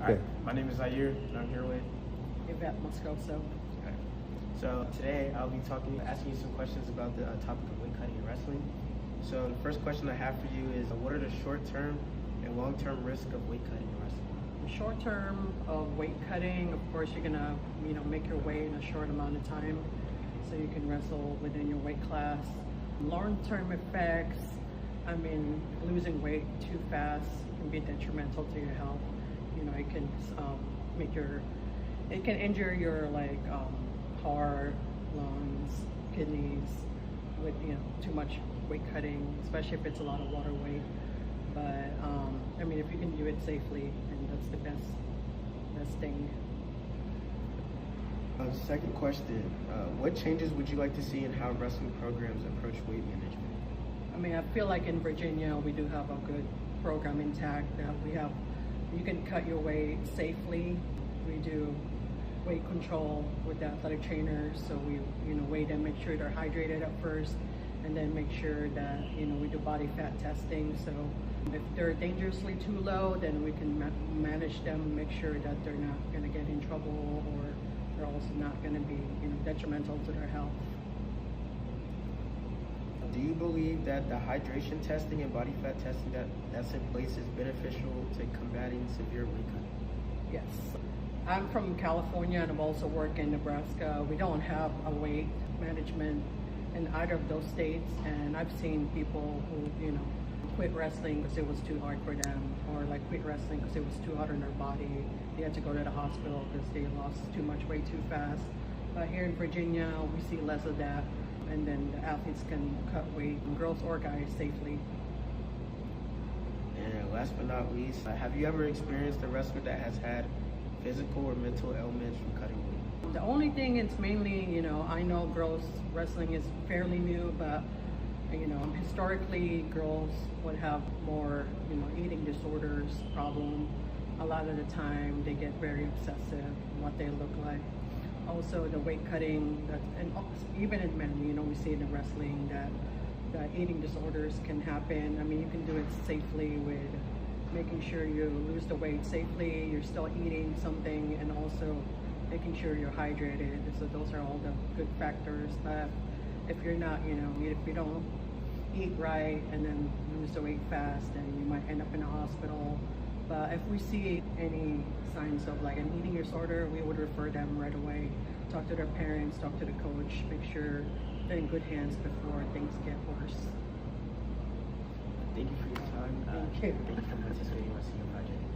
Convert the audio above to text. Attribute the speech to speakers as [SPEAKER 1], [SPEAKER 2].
[SPEAKER 1] Hi, my name is Zaire, and I'm here with
[SPEAKER 2] Yvette Moscoso.
[SPEAKER 1] Okay. So today I'll be asking you some questions about the topic of weight cutting and wrestling. So the first question I have for you is, what are the short-term and long-term risks of weight cutting and wrestling?
[SPEAKER 2] The short term of weight cutting, of course, you're gonna make your weight in a short amount of time, so you can wrestle within your weight class. Long-term effects, losing weight too fast can be detrimental to your health. It can it can injure your heart, lungs, kidneys with too much weight cutting, especially if it's a lot of water weight. But if you can do it safely, and that's the best thing.
[SPEAKER 1] Second question, what changes would you like to see in how wrestling programs approach weight management?
[SPEAKER 2] I feel like in Virginia we do have a good program intact. You can cut your weight safely. We do weight control with the athletic trainers, so we weigh them, make sure they're hydrated at first, and then make sure that we do body fat testing. So if they're dangerously too low, then we can manage them, make sure that they're not going to get in trouble, or they're also not going to be detrimental to their health.
[SPEAKER 1] Do you believe that the hydration testing and body fat testing that's in place is beneficial to combating severe weight cutting?
[SPEAKER 2] Yes. I'm from California, and I've also worked in Nebraska. We don't have a weight management in either of those states, and I've seen people who quit wrestling because it was too hard for them, or quit wrestling because it was too hard on their body. They had to go to the hospital because they lost too much weight too fast. But here in Virginia, we see less of that, and then the athletes can cut weight, girls or guys, safely.
[SPEAKER 1] And last but not least, have you ever experienced a wrestler that has had physical or mental ailments from cutting weight?
[SPEAKER 2] The only thing is mainly, I know girls wrestling is fairly new, but historically girls would have more, eating disorders problem. A lot of the time they get very obsessive in what they look like. Also the weight cutting, and even in men, we see in the wrestling that eating disorders can happen. You can do it safely with making sure you lose the weight safely, you're still eating something, and also making sure you're hydrated. So those are all the good factors. But if you're not, if you don't eat right and then lose the weight fast, then you might end up in a hospital. But if we see any signs of an eating disorder, we would refer them right away. Talk to their parents, talk to the coach, make sure they're in good hands before things get worse.
[SPEAKER 1] Thank you for your time.
[SPEAKER 2] Thank you.
[SPEAKER 1] Thank you for participating in my senior project.